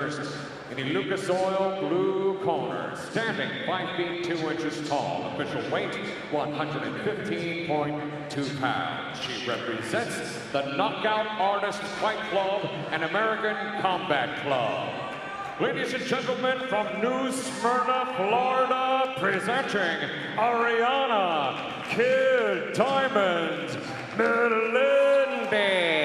In the Lucas Oil blue corner, standing 5 feet 2 inches tall, official weight 115.2 pounds. She represents the Knockout Artist Fight Club and American Combat Club. Ladies and gentlemen, from New Smyrna, Florida, presenting Ariana Kid Diamond Melendez.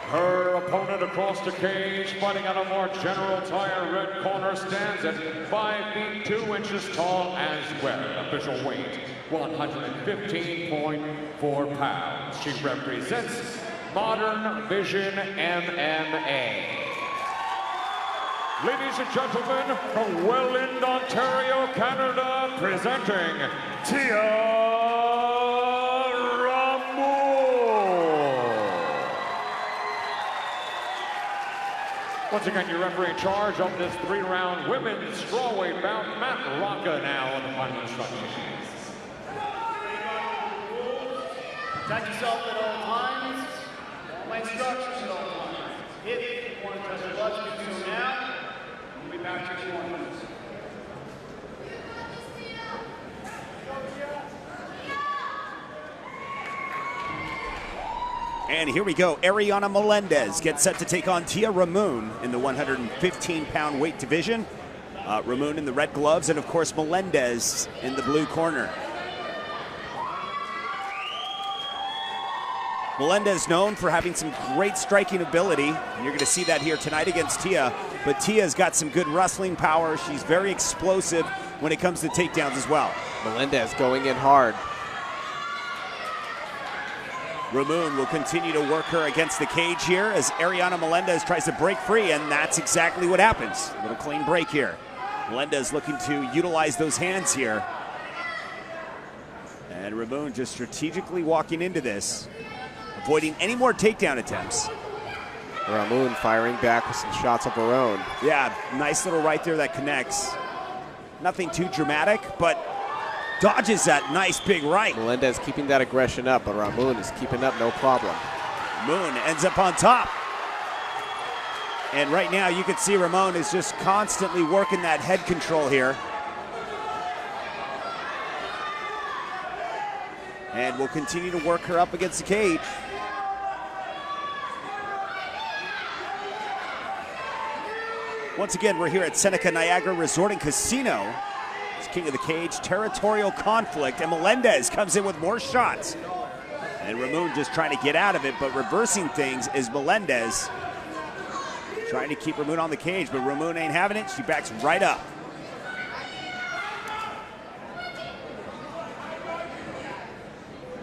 Her opponent across the cage, fighting out a more general tire red corner, stands at 5 feet 2 inches tall as well. Official weight 115.4 pounds. She represents Modern Vision MMA. Ladies and gentlemen, from Welland, Ontario, Canada, presenting Tia. Once again, your referee in charge of this 3-round women's strawweight bout, Matt Rocca, now on the final instructions. Protect yourself at all times. My instructions at all times. If you want to touch the gloves, do so now. We'll be back to you in 1 minute. And here we go. Ariana Melendez gets set to take on Tia Ramon in the 115-pound weight division. Ramon in the red gloves, and of course Melendez in the blue corner. Melendez known for having some great striking ability, and you're going to see that here tonight against Tia. But Tia's got some good wrestling power. She's very explosive when it comes to takedowns as well. Melendez going in hard. Ramon will continue to work her against the cage here as Ariana Melendez tries to break free, and that's exactly what happens. A little clean break here. Melendez looking to utilize those hands here. And Ramon just strategically walking into this, avoiding any more takedown attempts. Ramon firing back with some shots of her own. Yeah, nice little right there that connects. Nothing too dramatic, but dodges that nice big right. Melendez keeping that aggression up, but Ramon is keeping up no problem. Moon ends up on top. And right now you can see Ramon is just constantly working that head control here. And will continue to work her up against the cage. Once again, we're here at Seneca Niagara Resort and Casino. King of the cage, territorial conflict, and Melendez comes in with more shots. And Ramon just trying to get out of it, but reversing things is Melendez. Trying to keep Ramon on the cage, but Ramon ain't having it. She backs right up.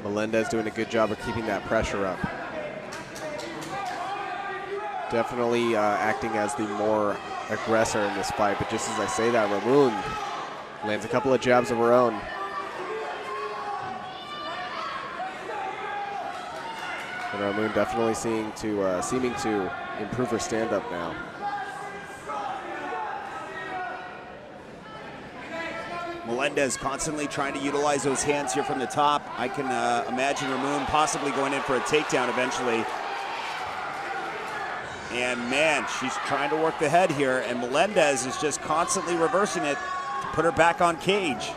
Melendez doing a good job of keeping that pressure up. Definitely acting as the more aggressor in this fight, but just as I say that, Ramon lands a couple of jabs of her own. And Ramon definitely seeming to improve her stand-up now. Melendez constantly trying to utilize those hands here from the top. I can imagine Ramon possibly going in for a takedown eventually. And man, she's trying to work the head here, and Melendez is just constantly reversing it. Put her back on cage.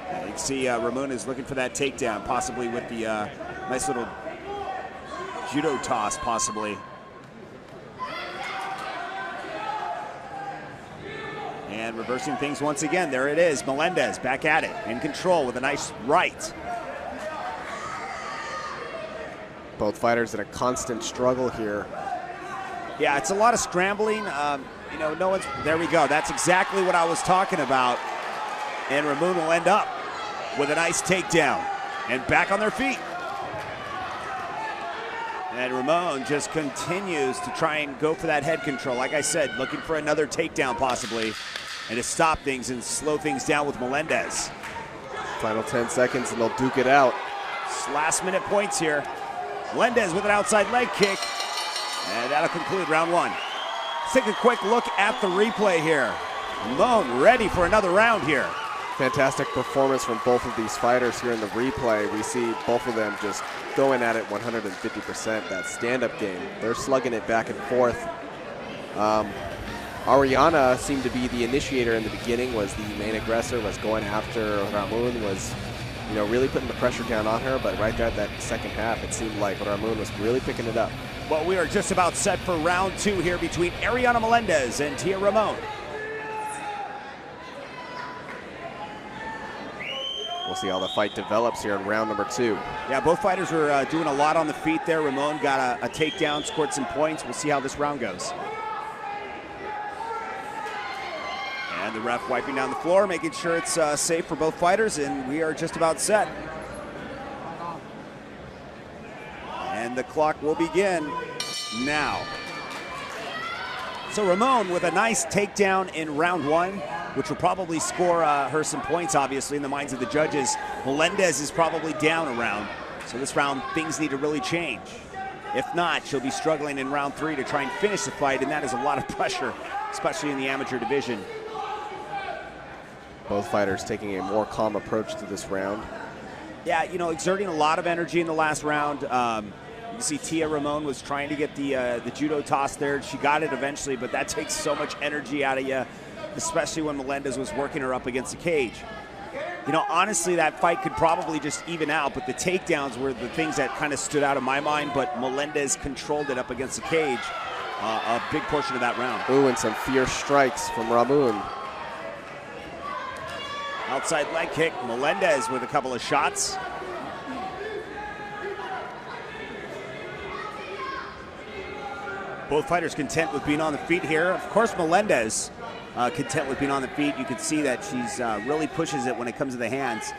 And you can see Ramon is looking for that takedown, possibly with the nice little judo toss, possibly. And reversing things once again. There it is, Melendez back at it, in control with a nice right. Both fighters in a constant struggle here. Yeah, it's a lot of scrambling. You know, no one's, there we go. That's exactly what I was talking about. And Ramon will end up with a nice takedown and back on their feet. And Ramon just continues to try and go for that head control. Like I said, looking for another takedown possibly, and to stop things and slow things down with Melendez. Final 10 seconds and they'll duke it out. It's last minute points here. Melendez with an outside leg kick. And that'll conclude round one. Let's take a quick look at the replay here. Ramon ready for another round here. Fantastic performance from both of these fighters here in the replay. We see both of them just going at it 150%. That stand-up game, they're slugging it back and forth. Ariana seemed to be the initiator in the beginning, was the main aggressor, was going after Ramon, was really putting the pressure down on her, but right there at that second half, it seemed like Ramon was really picking it up. Well, we are just about set for round 2 here between Ariana Melendez and Tia Ramon. We'll see how the fight develops here in round number 2. Yeah, both fighters were doing a lot on the feet there. Ramon got a takedown, scored some points. We'll see how this round goes. And the ref wiping down the floor, making sure it's safe for both fighters, and we are just about set. And the clock will begin now. So Ramon with a nice takedown in round 1, which will probably score her some points, obviously, in the minds of the judges. Melendez is probably down a round, so this round things need to really change. If not, she'll be struggling in round 3 to try and finish the fight, and that is a lot of pressure, especially in the amateur division. Both fighters taking a more calm approach to this round. Yeah, exerting a lot of energy in the last round. You can see Tia Ramon was trying to get the judo toss there. She got it eventually, but that takes so much energy out of you, especially when Melendez was working her up against the cage. Honestly, that fight could probably just even out, but the takedowns were the things that kind of stood out in my mind, but Melendez controlled it up against the cage a big portion of that round. Ooh, and some fierce strikes from Ramon. Outside leg kick, Melendez with a couple of shots. Both fighters content with being on the feet here. Of course, Melendez content with being on the feet. You can see that she's really pushes it when it comes to the hands.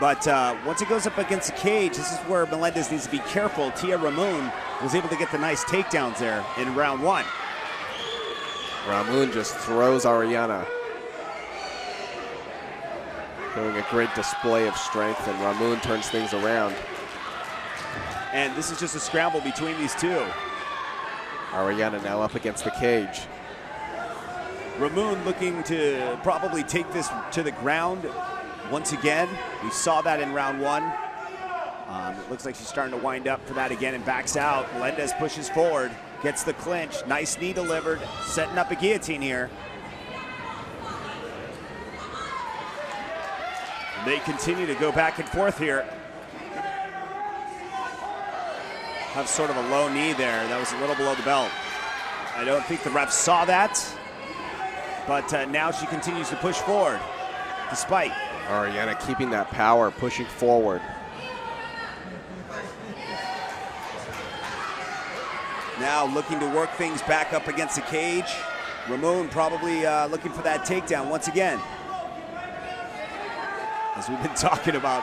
But once it goes up against the cage, this is where Melendez needs to be careful. Tia Ramon was able to get the nice takedowns there in round 1. Ramon just throws Ariana. Showing a great display of strength, and Ramon turns things around. And this is just a scramble between these two. Ariana now up against the cage. Ramon looking to probably take this to the ground once again. We saw that in round 1. It looks like she's starting to wind up for that again and backs out. Melendez pushes forward, gets the clinch. Nice knee delivered, setting up a guillotine here. They continue to go back and forth here. Have sort of a low knee there. That was a little below the belt. I don't think the ref saw that, but now she continues to push forward, despite. Ariana keeping that power, pushing forward. Now looking to work things back up against the cage. Ramon probably looking for that takedown once again. As we've been talking about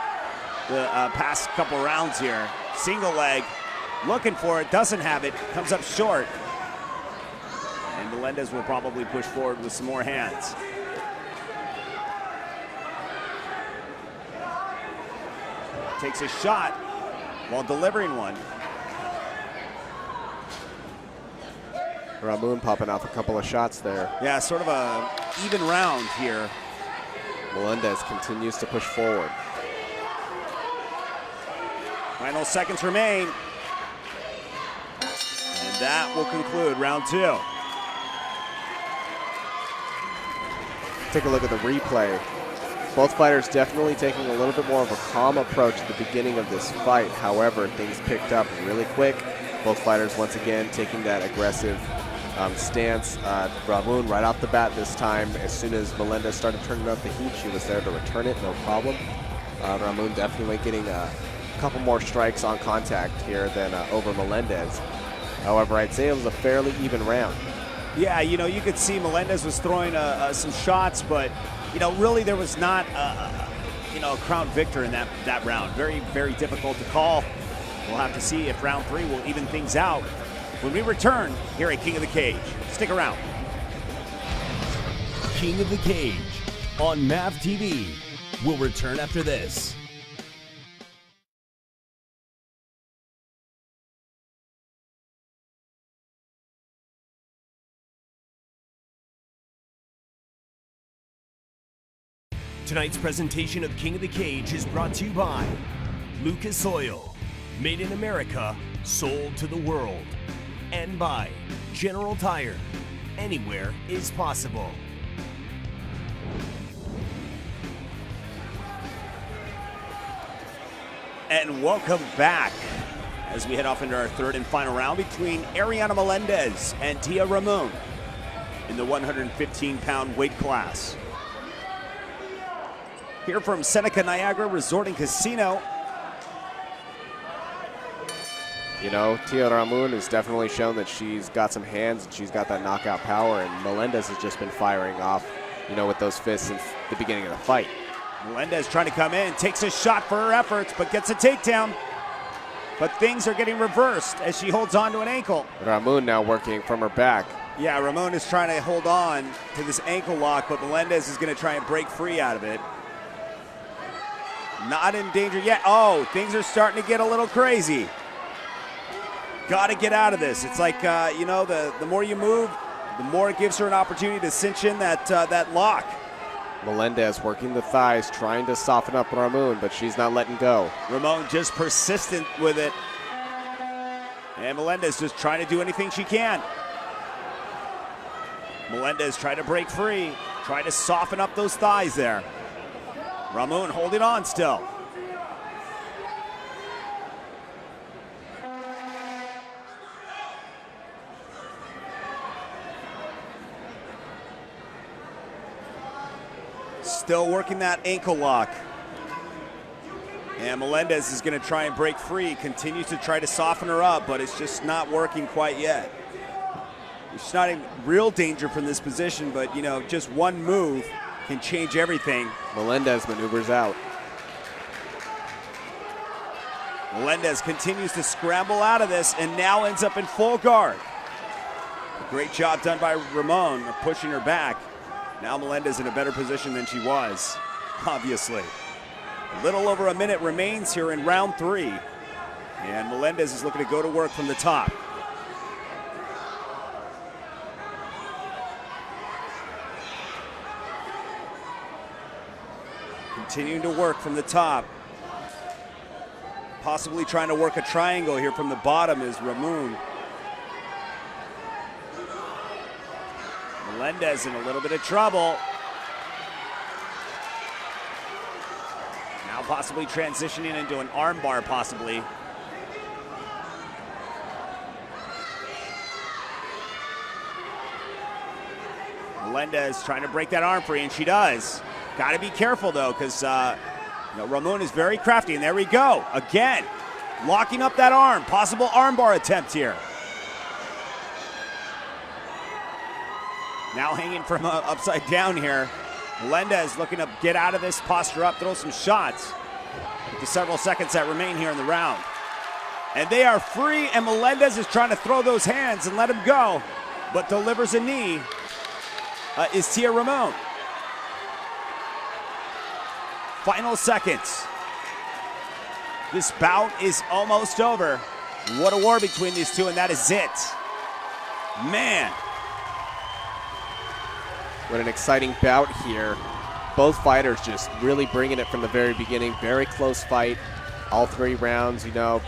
the past couple rounds here. Single leg, looking for it, doesn't have it, comes up short. And Melendez will probably push forward with some more hands. Takes a shot while delivering one. Ramon popping off a couple of shots there. Yeah, sort of a even round here. Melendez continues to push forward. Final seconds remain. And that will conclude round 2. Take a look at the replay. Both fighters definitely taking a little bit more of a calm approach at the beginning of this fight. However, things picked up really quick. Both fighters once again taking that aggressive stance. Ramon right off the bat this time, as soon as Melendez started turning up the heat, she was there to return it, no problem. Ramon definitely getting a couple more strikes on contact here than over Melendez. However, I'd say it was a fairly even round. Yeah, you could see Melendez was throwing some shots, but, really there was not, a crowned victor in that round. Very, very difficult to call. We'll have to see if round 3 will even things out when we return here at King of the Cage. Stick around. King of the Cage on MAV TV. We'll return after this. Tonight's presentation of King of the Cage is brought to you by Lucas Oil, made in America, sold to the world, and by General Tire. Anywhere is possible. And welcome back as we head off into our third and final round between Ariana Melendez and Tia Ramon in the 115-pound weight class. Here from Seneca Niagara Resort and Casino. You know, Tia Ramon has definitely shown that she's got some hands and she's got that knockout power, and Melendez has just been firing off, you know, with those fists since the beginning of the fight. Melendez trying to come in, takes a shot for her efforts, but gets a takedown. But things are getting reversed as she holds on to an ankle. Ramon now working from her back. Yeah, Ramon is trying to hold on to this ankle lock, but Melendez is going to try and break free out of it. Not in danger yet. Oh, things are starting to get a little crazy. Got to get out of this. It's like, you know, the more you move, the more it gives her an opportunity to cinch in that lock. Melendez working the thighs, trying to soften up Ramon, but she's not letting go. Ramon just persistent with it. And Melendez just trying to do anything she can. Melendez trying to break free, trying to soften up those thighs there. Ramon holding on still. Still working that ankle lock. And Melendez is going to try and break free, continues to try to soften her up, but it's just not working quite yet. She's not in real danger from this position, but, you know, just one move can change everything. Melendez maneuvers out. Melendez continues to scramble out of this and now ends up in full guard. A great job done by Ramon, pushing her back. Now Melendez in a better position than she was, obviously. A little over a minute remains here in round 3. And Melendez is looking to go to work from the top. Continuing to work from the top. Possibly trying to work a triangle here from the bottom is Ramon. Melendez in a little bit of trouble. Now possibly transitioning into an armbar, possibly. Melendez trying to break that arm free, and she does. Got to be careful, though, because you know, Ramon is very crafty, and there we go. Again, locking up that arm. Possible armbar attempt here. Now hanging from upside down here. Melendez looking to get out of this, posture up, throw some shots with the several seconds that remain here in the round. And they are free, and Melendez is trying to throw those hands and let him go, but delivers a knee is Tia Ramon. Final seconds. This bout is almost over. What a war between these two, and that is it. Man. What an exciting bout here. Both fighters just really bringing it from the very beginning. Very close fight. All 3 rounds, you know,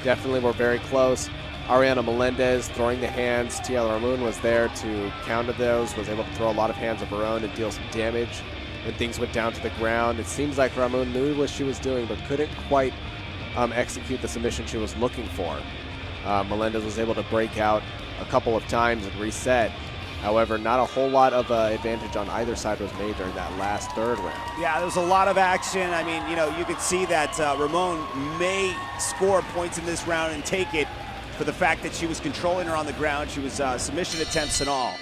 definitely were very close. Ariana Melendez throwing the hands. Tia Ramon was there to counter those, was able to throw a lot of hands of her own and deal some damage. When things went down to the ground, it seems like Ramon knew what she was doing, but couldn't quite execute the submission she was looking for. Melendez was able to break out a couple of times and reset. However, not a whole lot of advantage on either side was made during that last 3rd round. Yeah, there was a lot of action. I mean, you know, you could see that Ramon may score points in this round and take it for the fact that she was controlling her on the ground. She was submission attempts and all.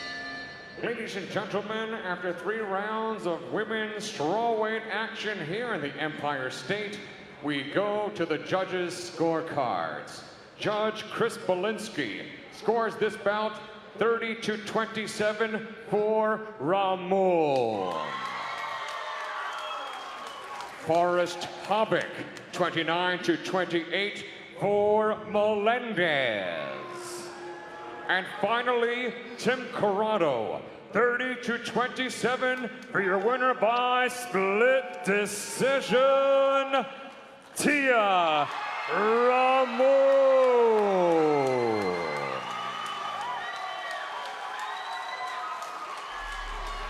Ladies and gentlemen, after 3 rounds of women's strawweight action here in the Empire State, we go to the judges' scorecards. Judge Chris Belinsky scores this bout 30-27 for Ramon. Forrest Hobick, 29-28 for Melendez. And finally, Tim Corrado, 30-27 for your winner by split decision, Tia Ramos.